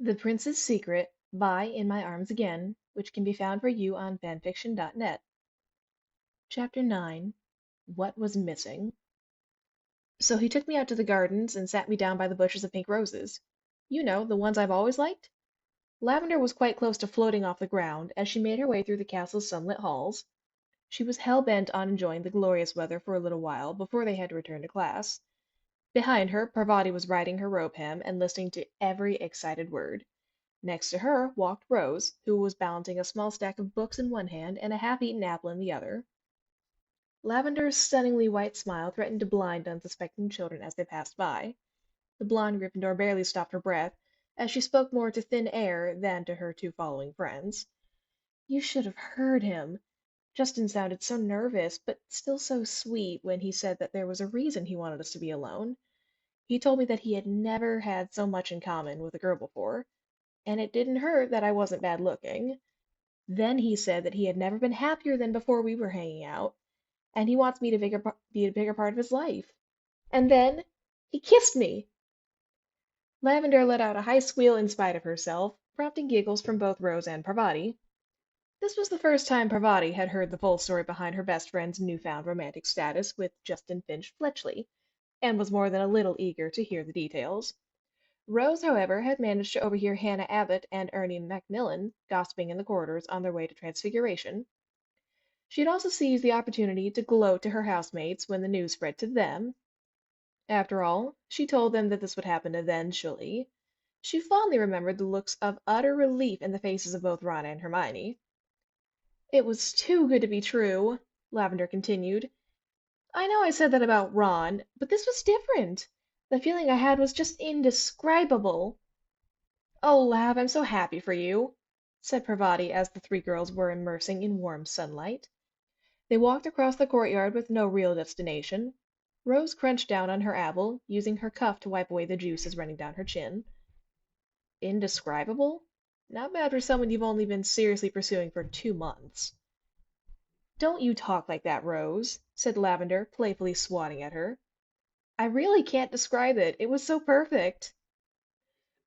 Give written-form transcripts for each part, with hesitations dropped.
The Prince's Secret by InMyArmsAgain, which can be found for you on fanfiction.net. Chapter 9. What Was Missing? So he took me out to the gardens and sat me down by the bushes of pink roses. You know, the ones I've always liked. Lavender was quite close to floating off the ground as she made her way through the castle's sunlit halls. She was hell-bent on enjoying the glorious weather for a little while before they had to return to class. Behind her, Parvati was riding her rope hem and listening to every excited word. Next to her walked Rose, who was balancing a small stack of books in one hand and a half-eaten apple in the other. Lavender's stunningly white smile threatened to blind unsuspecting children as they passed by. The blonde Gryffindor barely stopped her breath, as she spoke more to thin air than to her two following friends. You should have heard him. Justin sounded so nervous, but still so sweet when he said that there was a reason he wanted us to be alone. He told me that he had never had so much in common with a girl before, and it didn't hurt that I wasn't bad looking. Then he said that he had never been happier than before we were hanging out, and he wants me to be a bigger part of his life. And then he kissed me. Lavender let out a high squeal in spite of herself, prompting giggles from both Rose and Parvati. This was the first time Parvati had heard the full story behind her best friend's newfound romantic status with Justin Finch Fletchley, and was more than a little eager to hear the details. Rose, however, had managed to overhear Hannah Abbott and Ernie Macmillan gossiping in the corridors on their way to Transfiguration. She had also seized the opportunity to gloat to her housemates when the news spread to them. After all, she told them that this would happen eventually. She fondly remembered the looks of utter relief in the faces of both Ron and Hermione. It was too good to be true, Lavender continued. I know I said that about Ron, but this was different. The feeling I had was just indescribable. "Oh, Lav, I'm so happy for you," said Parvati as the three girls were immersing in warm sunlight. They walked across the courtyard with no real destination. Rose crunched down on her apple, using her cuff to wipe away the juices running down her chin. Indescribable? Not bad for someone you've only been seriously pursuing for 2 months. Don't you talk like that, Rose, said Lavender, playfully swatting at her. I really can't describe it. It was so perfect.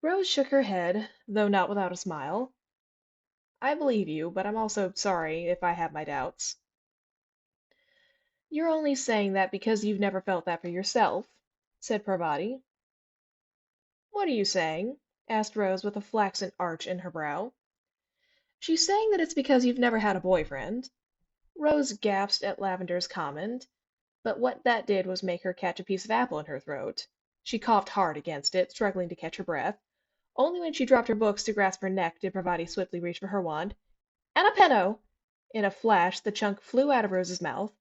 Rose shook her head, though not without a smile. I believe you, but I'm also sorry if I have my doubts. You're only saying that because you've never felt that for yourself, said Parvati. What are you saying? Asked Rose with a flaxen arch in her brow. She's saying that it's because you've never had a boyfriend. Rose gasped at Lavender's comment, but what that did was make her catch a piece of apple in her throat. She coughed hard against it, struggling to catch her breath. Only when she dropped her books to grasp her neck did Parvati swiftly reach for her wand. And a penno! In a flash, the chunk flew out of Rose's mouth.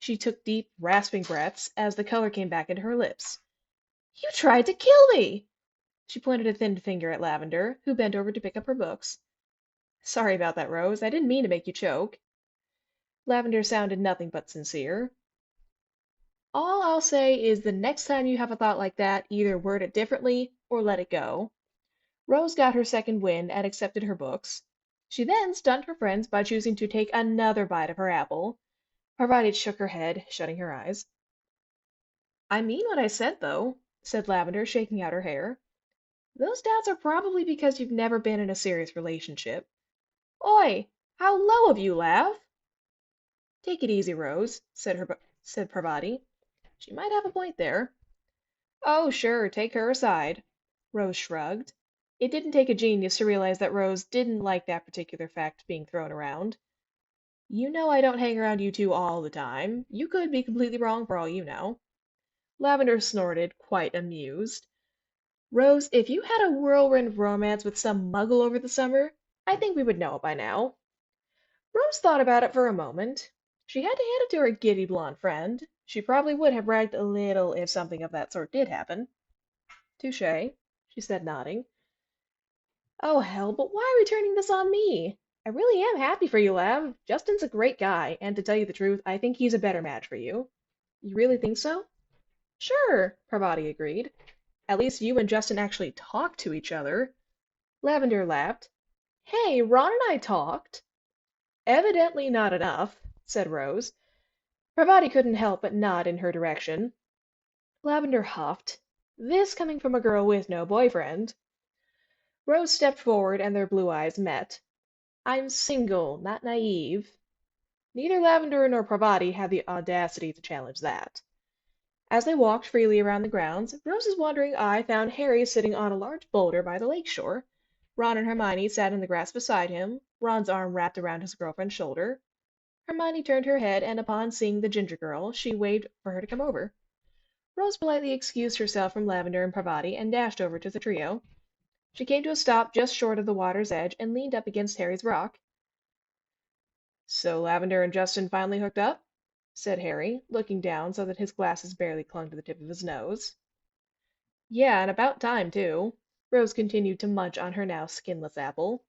She took deep, rasping breaths as the color came back into her lips. You tried to kill me! She pointed a thin finger at Lavender, who bent over to pick up her books. Sorry about that, Rose. I didn't mean to make you choke. Lavender sounded nothing but sincere. All I'll say is the next time you have a thought like that, either word it differently or let it go. Rose got her second wind and accepted her books. She then stunned her friends by choosing to take another bite of her apple. Parvati shook her head, shutting her eyes. I mean what I said, though, said Lavender, shaking out her hair. Those doubts are probably because you've never been in a serious relationship. Oi! How low of you, Lav! Take it easy, Rose, said Parvati. She might have a point there. Oh, sure, take her aside. Rose shrugged. It didn't take a genius to realize that Rose didn't like that particular fact being thrown around. You know I don't hang around you two all the time. You could be completely wrong for all you know. Lavender snorted, quite amused. Rose, if you had a whirlwind romance with some muggle over the summer, I think we would know it by now. Rose thought about it for a moment. She had to hand it to her giddy blonde friend. She probably would have bragged a little if something of that sort did happen. Touché, she said, nodding. Oh, hell, but why are we turning this on me? I really am happy for you, Lav. Justin's a great guy, and to tell you the truth, I think he's a better match for you. You really think so? Sure, Parvati agreed. At least you and Justin actually talk to each other. Lavender laughed. Hey, Ron and I talked. Evidently not enough, said Rose. Parvati couldn't help but nod in her direction. Lavender huffed. This coming from a girl with no boyfriend. Rose stepped forward and their blue eyes met. I'm single, not naive. Neither Lavender nor Parvati had the audacity to challenge that. As they walked freely around the grounds, Rose's wandering eye found Harry sitting on a large boulder by the lake shore. Ron and Hermione sat in the grass beside him, Ron's arm wrapped around his girlfriend's shoulder. Hermione turned her head, and upon seeing the ginger girl, she waved for her to come over. Rose politely excused herself from Lavender and Parvati and dashed over to the trio. She came to a stop just short of the water's edge and leaned up against Harry's rock. So Lavender and Justin finally hooked up? Said Harry, looking down so that his glasses barely clung to the tip of his nose. Yeah, and about time, too. Rose continued to munch on her now skinless apple.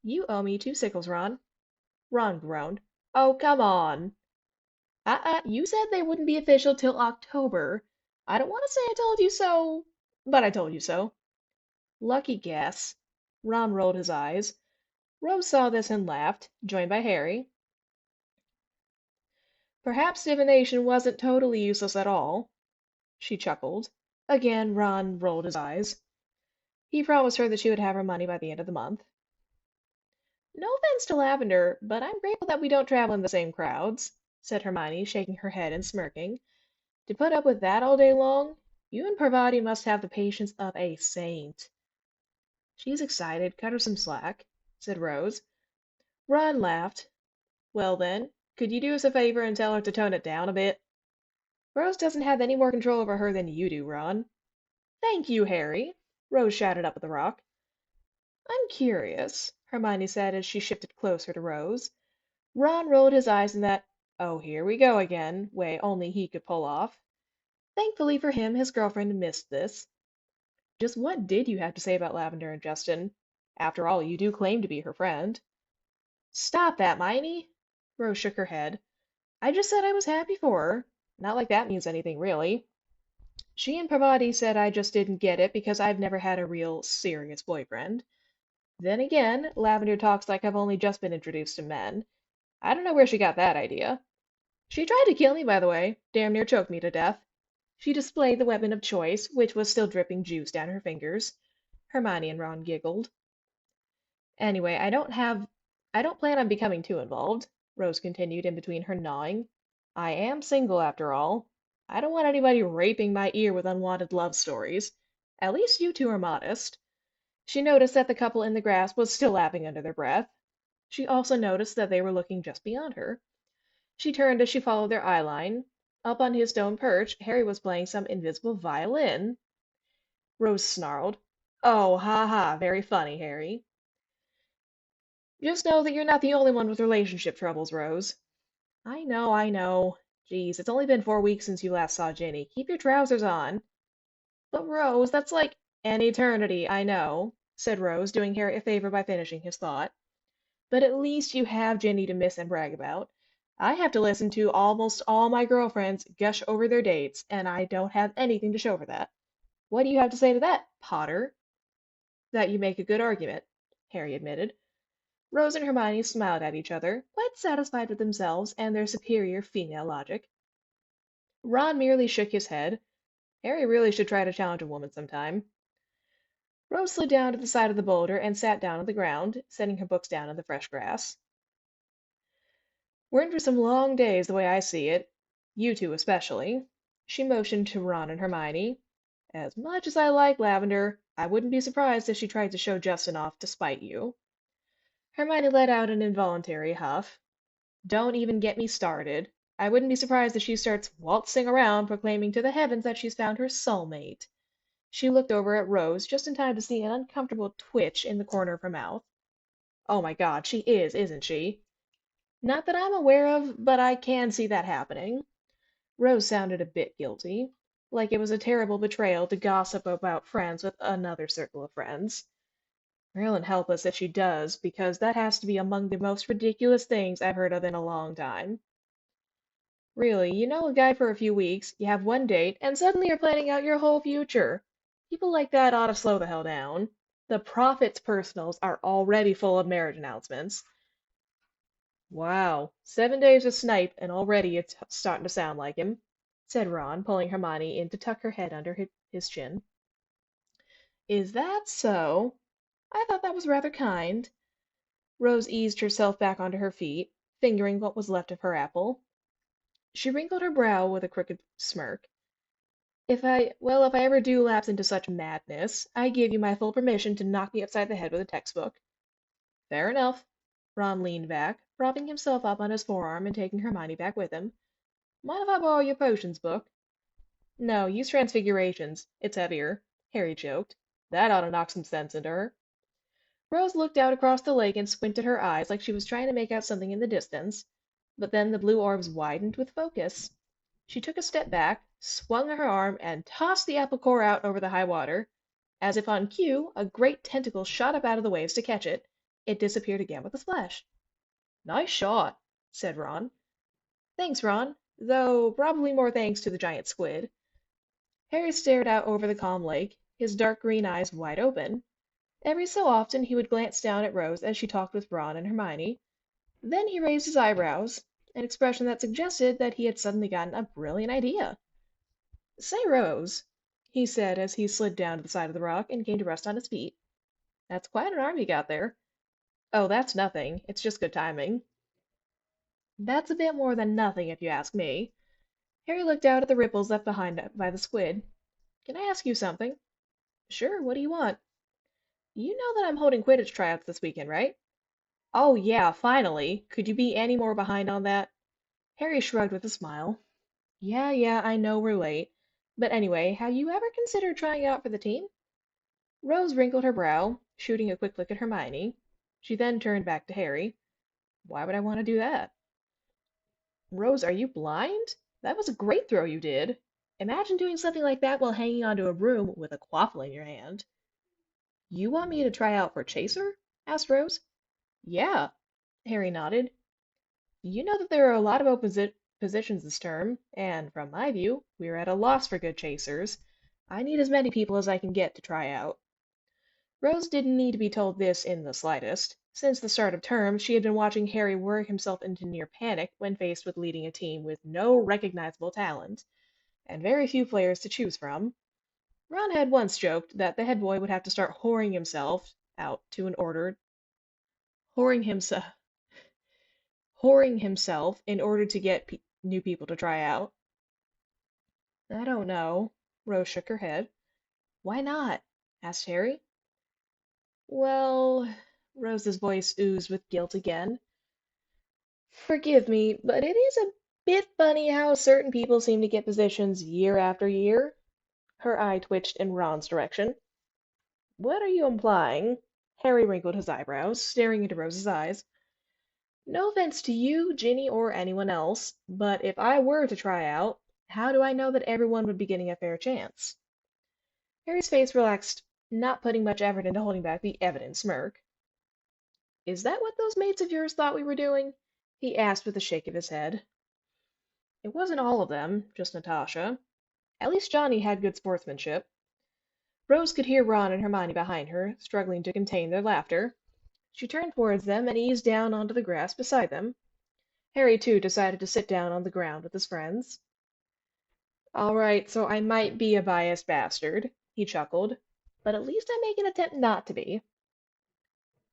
You owe me 2 sickles, Ron. Ron groaned. Oh, come on. You said they wouldn't be official till October. I don't want to say I told you so, but I told you so. Lucky guess. Ron rolled his eyes. Rose saw this and laughed, joined by Harry. Perhaps divination wasn't totally useless at all. She chuckled. Again, Ron rolled his eyes. He promised her that she would have her money by the end of the month. No offense to Lavender, but I'm grateful that we don't travel in the same crowds, said Hermione, shaking her head and smirking. To put up with that all day long, you and Parvati must have the patience of a saint. She's excited, cut her some slack, said Rose. Ron laughed. Well then, could you do us a favor and tell her to tone it down a bit? Rose doesn't have any more control over her than you do, Ron. Thank you, Harry, Rose shouted up at the rock. I'm curious, Hermione said as she shifted closer to Rose. Ron rolled his eyes in that, oh, here we go again, way only he could pull off. Thankfully for him, his girlfriend missed this. Just what did you have to say about Lavender and Justin? After all, you do claim to be her friend. Stop that, Miney! Rose shook her head. I just said I was happy for her. Not like that means anything, really. She and Parvati said I just didn't get it because I've never had a real serious boyfriend. Then again, Lavender talks like I've only just been introduced to men. I don't know where she got that idea. She tried to kill me, by the way. Damn near choked me to death. She displayed the weapon of choice, which was still dripping juice down her fingers. Hermione and Ron giggled. Anyway, I don't plan on becoming too involved, Rose continued in between her gnawing. I am single, after all. I don't want anybody raping my ear with unwanted love stories. At least you two are modest. She noticed that the couple in the grass was still laughing under their breath. She also noticed that they were looking just beyond her. She turned as she followed their eye line. Up on his stone perch, Harry was playing some invisible violin. Rose snarled. Oh, ha ha, very funny, Harry. Just know that you're not the only one with relationship troubles, Rose. I know, I know. Geez, it's only been 4 weeks since you last saw Ginny. Keep your trousers on. But Rose, that's like an eternity, I know, said Rose, doing Harry a favor by finishing his thought. But at least you have Ginny to miss and brag about. I have to listen to almost all my girlfriends gush over their dates, and I don't have anything to show for that. What do you have to say to that, Potter? That you make a good argument, Harry admitted. Rose and Hermione smiled at each other, quite satisfied with themselves and their superior female logic. Ron merely shook his head. Harry really should try to challenge a woman sometime. Rose slid down to the side of the boulder and sat down on the ground, setting her books down in the fresh grass. We're in for some long days, the way I see it. You two especially. She motioned to Ron and Hermione. As much as I like Lavender, I wouldn't be surprised if she tried to show Justin off to spite you. Hermione let out an involuntary huff. Don't even get me started. I wouldn't be surprised if she starts waltzing around proclaiming to the heavens that she's found her soulmate. She looked over at Rose just in time to see an uncomfortable twitch in the corner of her mouth. Oh my God, she is, isn't she? Not that I'm aware of, but I can see that happening. Rose sounded a bit guilty, like it was a terrible betrayal to gossip about friends with another circle of friends. Marilyn help us if she does, because that has to be among the most ridiculous things I've heard of in a long time. Really, you know a guy for a few weeks, you have one date, and suddenly you're planning out your whole future. People like that ought to slow the hell down. The Prophet's personals are already full of marriage announcements. Wow, 7 days with Snape, and already it's starting to sound like him, said Ron, pulling Hermione in to tuck her head under his chin. Is that so? I thought that was rather kind. Rose eased herself back onto her feet, fingering what was left of her apple. She wrinkled her brow with a crooked smirk. If I ever do lapse into such madness, I give you my full permission to knock me upside the head with a textbook. Fair enough. Ron leaned back, propping himself up on his forearm and taking Hermione back with him. Mind if I borrow your potions book? No, use transfigurations. It's heavier. Harry joked. That ought to knock some sense into her. Rose looked out across the lake and squinted her eyes like she was trying to make out something in the distance, but then the blue orbs widened with focus. She took a step back, swung her arm, and tossed the apple core out over the high water. As if on cue, a great tentacle shot up out of the waves to catch it. It disappeared again with a splash. Nice shot, said Ron. Thanks, Ron, though probably more thanks to the giant squid. Harry stared out over the calm lake, his dark green eyes wide open. Every so often he would glance down at Rose as she talked with Ron and Hermione. Then he raised his eyebrows, an expression that suggested that he had suddenly gotten a brilliant idea. Say, Rose, he said as he slid down to the side of the rock and came to rest on his feet. That's quite an arm you got there. Oh, that's nothing. It's just good timing. That's a bit more than nothing, if you ask me. Harry looked out at the ripples left behind by the squid. Can I ask you something? Sure, what do you want? You know that I'm holding Quidditch tryouts this weekend, right? Oh, yeah, finally. Could you be any more behind on that? Harry shrugged with a smile. Yeah, I know we're late. But anyway, have you ever considered trying out for the team? Rose wrinkled her brow, shooting a quick look at Hermione. She then turned back to Harry. Why would I want to do that? Rose, are you blind? That was a great throw you did. Imagine doing something like that while hanging onto a broom with a quaffle in your hand. You want me to try out for Chaser? Asked Rose. Yeah, Harry nodded. You know that there are a lot of open positions this term, and from my view, we're at a loss for good chasers. I need as many people as I can get to try out. Rose didn't need to be told this in the slightest. Since the start of term, she had been watching Harry work himself into near panic when faced with leading a team with no recognizable talent, and very few players to choose from. Ron had once joked that the head boy would have to start whoring himself whoring himself in order to get new people to try out. I don't know. Rose shook her head. Why not? Asked Harry. Well, Rose's voice oozed with guilt again. Forgive me, but it is a bit funny how certain people seem to get positions year after year. Her eye twitched in Ron's direction. What are you implying? Harry wrinkled his eyebrows, staring into Rose's eyes. No offense to you, Ginny, or anyone else, but if I were to try out, how do I know that everyone would be getting a fair chance? Harry's face relaxed, not putting much effort into holding back the evident smirk. Is that what those mates of yours thought we were doing? He asked with a shake of his head. It wasn't all of them, just Natasha. At least Johnny had good sportsmanship. Rose could hear Ron and Hermione behind her, struggling to contain their laughter. She turned towards them and eased down onto the grass beside them. Harry, too, decided to sit down on the ground with his friends. All right, so I might be a biased bastard, he chuckled, but at least I make an attempt not to be.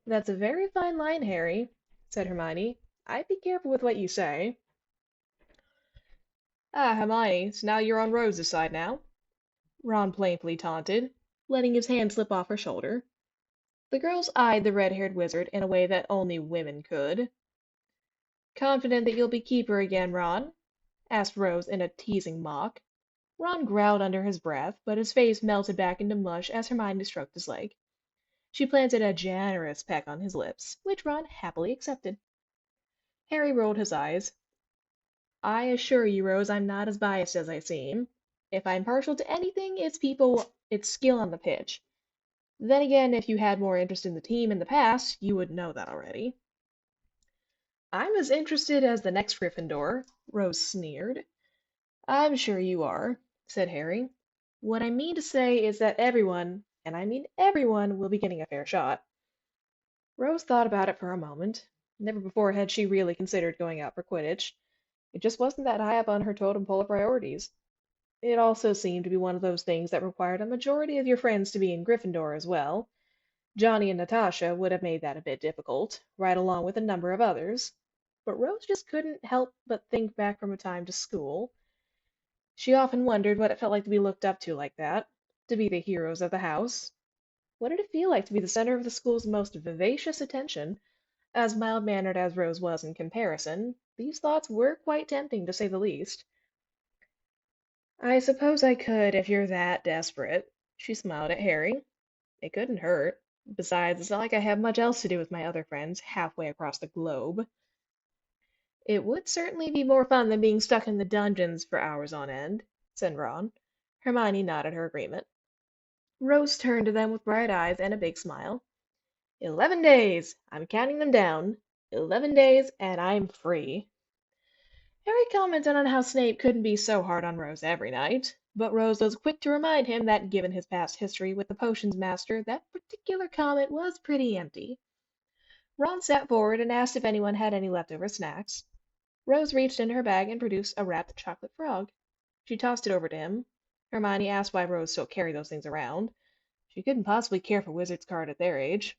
That's a very fine line, Harry, said Hermione. I'd be careful with what you say. Ah, Hermione, so now you're on Rose's side now, Ron playfully taunted, letting his hand slip off her shoulder. The girls eyed the red-haired wizard in a way that only women could. Confident that you'll be keeper again, Ron? Asked Rose in a teasing mock. Ron growled under his breath, but his face melted back into mush as Hermione stroked his leg. She planted a generous peck on his lips, which Ron happily accepted. Harry rolled his eyes. I assure you, Rose, I'm not as biased as I seem. If I'm partial to anything, it's skill on the pitch. Then again, if you had more interest in the team in the past, you would know that already. I'm as interested as the next Gryffindor, Rose sneered. I'm sure you are, said Harry. What I mean to say is that everyone, and I mean everyone, will be getting a fair shot. Rose thought about it for a moment. Never before had she really considered going out for Quidditch. It just wasn't that high up on her totem pole of priorities. It also seemed to be one of those things that required a majority of your friends to be in Gryffindor as well, Johnny and Natasha would have made that a bit difficult, right along with a number of others. But Rose just couldn't help but think back from her time to school. She often wondered what it felt like to be looked up to like that, to be the heroes of the house. What did it feel like to be the center of the school's most vivacious attention? As mild-mannered as Rose was in comparison, these thoughts were quite tempting, to say the least. I suppose I could if you're that desperate. She smiled at Harry. It couldn't hurt. Besides, it's not like I have much else to do with my other friends halfway across the globe. It would certainly be more fun than being stuck in the dungeons for hours on end, said Ron. Hermione nodded her agreement. Rose turned to them with bright eyes and a big smile. 11 days! I'm counting them down. 11 days, and I'm free. Harry commented on how Snape couldn't be so hard on Rose every night, but Rose was quick to remind him that given his past history with the potions master, that particular comment was pretty empty. Ron sat forward and asked if anyone had any leftover snacks. Rose reached into her bag and produced a wrapped chocolate frog. She tossed it over to him. Hermione asked why Rose still carried those things around. She couldn't possibly care for wizard's card at their age.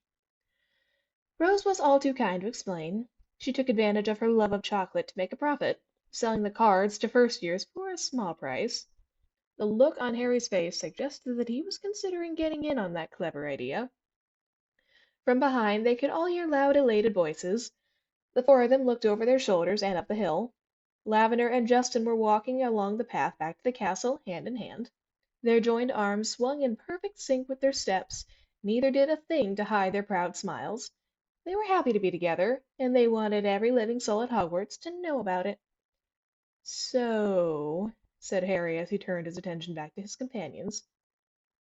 Rose was all too kind to explain. She took advantage of her love of chocolate to make a profit, selling the cards to first years for a small price. The look on Harry's face suggested that he was considering getting in on that clever idea. From behind, they could all hear loud, elated voices. The four of them looked over their shoulders and up the hill. Lavender and Justin were walking along the path back to the castle, hand in hand. Their joined arms swung in perfect sync with their steps. Neither did a thing to hide their proud smiles. They were happy to be together, and they wanted every living soul at Hogwarts to know about it. So, said Harry as he turned his attention back to his companions,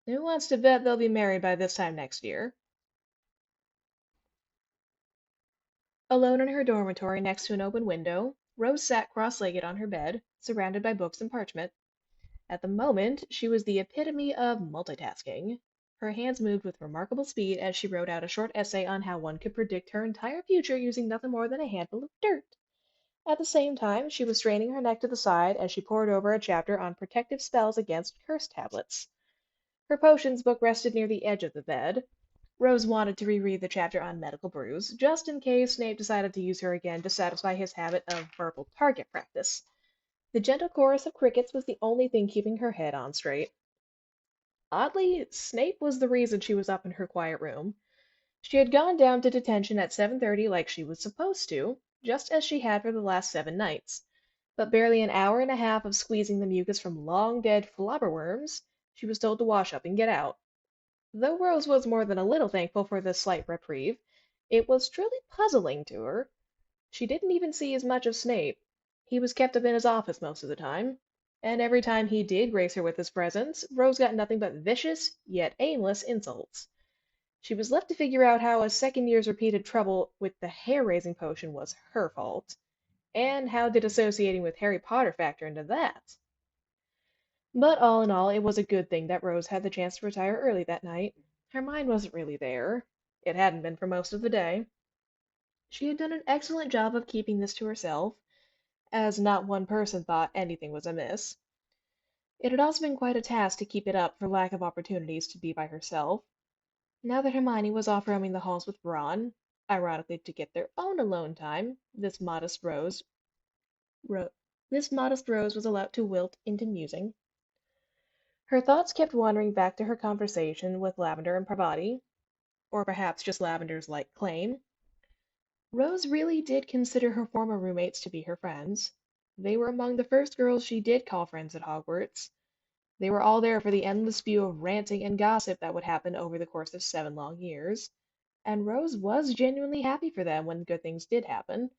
who wants to bet they'll be married by this time next year? Alone in her dormitory next to an open window, Rose sat cross-legged on her bed, surrounded by books and parchment. At the moment, she was the epitome of multitasking. Her hands moved with remarkable speed as she wrote out a short essay on how one could predict her entire future using nothing more than a handful of dirt. At the same time, she was straining her neck to the side as she pored over a chapter on protective spells against curse tablets. Her potions book rested near the edge of the bed. Rose wanted to reread the chapter on medical brews, just in case Snape decided to use her again to satisfy his habit of verbal target practice. The gentle chorus of crickets was the only thing keeping her head on straight. Oddly, Snape was the reason she was up in her quiet room. She had gone down to detention at 7:30 like she was supposed to, just as she had for the last 7 nights. But barely an hour and a half of squeezing the mucus from long-dead flobberworms, she was told to wash up and get out. Though Rose was more than a little thankful for this slight reprieve, it was truly puzzling to her. She didn't even see as much of Snape. He was kept up in his office most of the time, and every time he did grace her with his presence, Rose got nothing but vicious, yet aimless insults. She was left to figure out how a second year's repeated trouble with the hair-raising potion was her fault, and how did associating with Harry Potter factor into that? But all in all, it was a good thing that Rose had the chance to retire early that night. Her mind wasn't really there. It hadn't been for most of the day. She had done an excellent job of keeping this to herself, as not one person thought anything was amiss. It had also been quite a task to keep it up for lack of opportunities to be by herself. Now that Hermione was off roaming the halls with Ron, ironically to get their own alone time, ro- this modest Rose was allowed to wilt into musing. Her thoughts kept wandering back to her conversation with Lavender and Parvati, or perhaps just Lavender's light claim. Rose really did consider her former roommates to be her friends. They were among the first girls she did call friends at Hogwarts. They were all there for the endless spew of ranting and gossip that would happen over the course of 7 long years, and Rose was genuinely happy for them when good things did happen,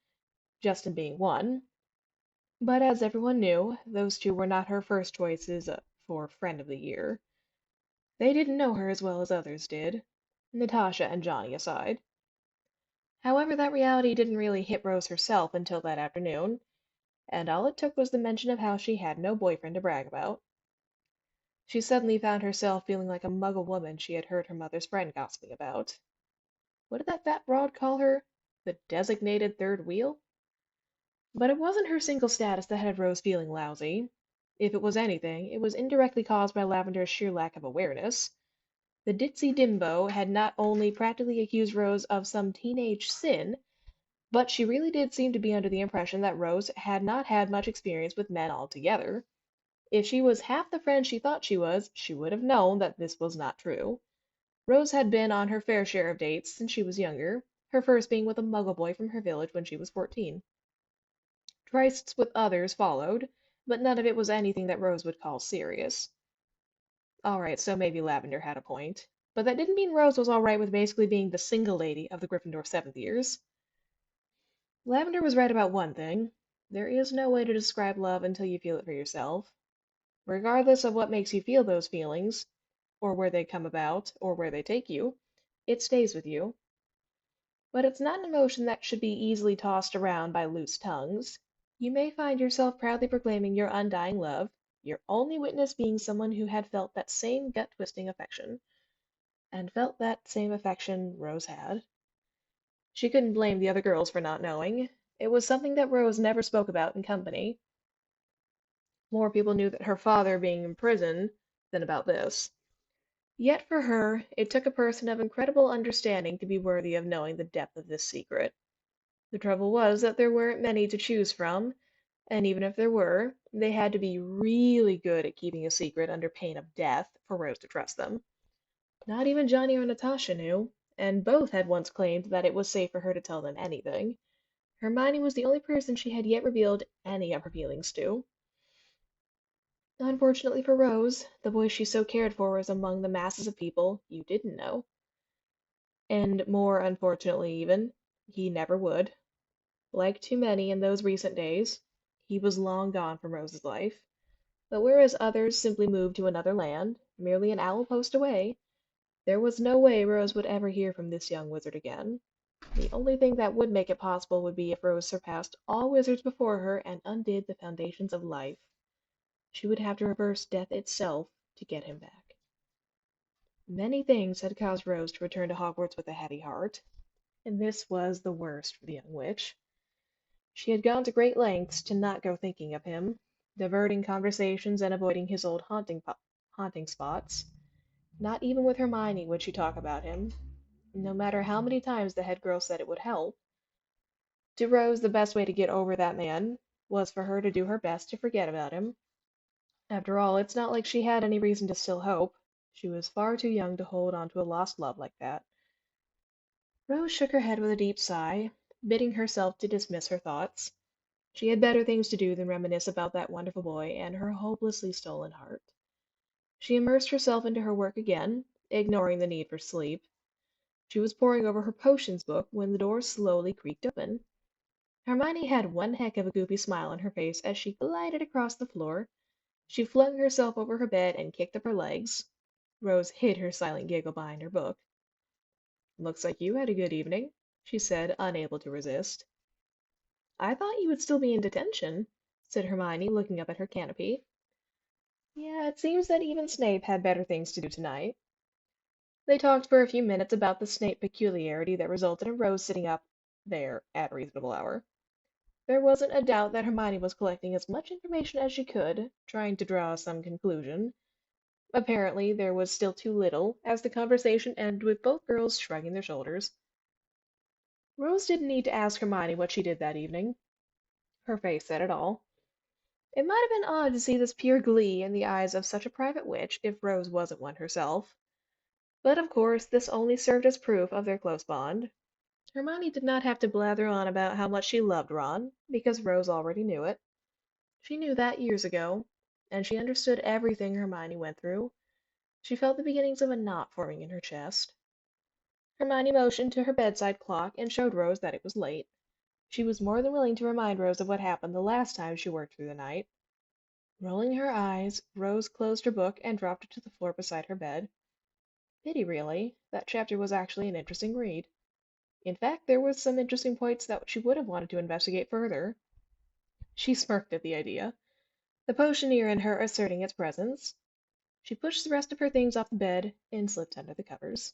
Justin being one. But as everyone knew, those two were not her first choices for Friend of the Year. They didn't know her as well as others did, Natasha and Johnny aside. However, that reality didn't really hit Rose herself until that afternoon, and all it took was the mention of how she had no boyfriend to brag about. She suddenly found herself feeling like a muggle woman she had heard her mother's friend gossiping about. What did that fat broad call her? The designated third wheel? But it wasn't her single status that had Rose feeling lousy. If it was anything, it was indirectly caused by Lavender's sheer lack of awareness. The ditzy dimbo had not only practically accused Rose of some teenage sin, but she really did seem to be under the impression that Rose had not had much experience with men altogether. If she was half the friend she thought she was, she would have known that this was not true. Rose had been on her fair share of dates since she was younger, her first being with a muggle boy from her village when she was 14. Trysts with others followed, but none of it was anything that Rose would call serious. Alright, so maybe Lavender had a point. But that didn't mean Rose was alright with basically being the single lady of the Gryffindor 7th years. Lavender was right about one thing. There is no way to describe love until you feel it for yourself. Regardless of what makes you feel those feelings, or where they come about, or where they take you, it stays with you. But it's not an emotion that should be easily tossed around by loose tongues. You may find yourself proudly proclaiming your undying love, your only witness being someone who had felt that same gut-twisting affection. And felt that same affection Rose had. She couldn't blame the other girls for not knowing. It was something that Rose never spoke about in company. More people knew that her father being in prison than about this. Yet for her, it took a person of incredible understanding to be worthy of knowing the depth of this secret. The trouble was that there weren't many to choose from, and even if there were, they had to be really good at keeping a secret under pain of death for Rose to trust them. Not even Johnny or Natasha knew, and both had once claimed that it was safe for her to tell them anything. Hermione was the only person she had yet revealed any of her feelings to. Unfortunately for Rose, the boy she so cared for was among the masses of people you didn't know. And more unfortunately even, he never would. Like too many in those recent days, he was long gone from Rose's life. But whereas others simply moved to another land, merely an owl post away, there was no way Rose would ever hear from this young wizard again. The only thing that would make it possible would be if Rose surpassed all wizards before her and undid the foundations of life. She would have to reverse death itself to get him back. Many things had caused Rose to return to Hogwarts with a heavy heart, and this was the worst for the young witch. She had gone to great lengths to not go thinking of him, diverting conversations and avoiding his old haunting spots. Not even with Hermione would she talk about him, no matter how many times the head girl said it would help. To Rose, the best way to get over that man was for her to do her best to forget about him. After all, it's not like she had any reason to still hope. She was far too young to hold on to a lost love like that. Rose shook her head with a deep sigh, bidding herself to dismiss her thoughts. She had better things to do than reminisce about that wonderful boy and her hopelessly stolen heart. She immersed herself into her work again, ignoring the need for sleep. She was poring over her potions book when the door slowly creaked open. Hermione had one heck of a goofy smile on her face as she glided across the floor. She flung herself over her bed and kicked up her legs. Rose hid her silent giggle behind her book. "Looks like you had a good evening," she said, unable to resist. "I thought you would still be in detention," said Hermione, looking up at her canopy. "Yeah, it seems that even Snape had better things to do tonight." They talked for a few minutes about the Snape peculiarity that resulted in Rose sitting up there at a reasonable hour. There wasn't a doubt that Hermione was collecting as much information as she could, trying to draw some conclusion. Apparently, there was still too little, as the conversation ended with both girls shrugging their shoulders. Rose didn't need to ask Hermione what she did that evening. Her face said it all. It might have been odd to see this pure glee in the eyes of such a private witch if Rose wasn't one herself. But of course, this only served as proof of their close bond. Hermione did not have to blather on about how much she loved Ron, because Rose already knew it. She knew that years ago, and she understood everything Hermione went through. She felt the beginnings of a knot forming in her chest. Hermione motioned to her bedside clock and showed Rose that it was late. She was more than willing to remind Rose of what happened the last time she worked through the night. Rolling her eyes, Rose closed her book and dropped it to the floor beside her bed. Pity, really. That chapter was actually an interesting read. In fact, there were some interesting points that she would have wanted to investigate further. She smirked at the idea, the potioneer in her asserting its presence. She pushed the rest of her things off the bed and slipped under the covers.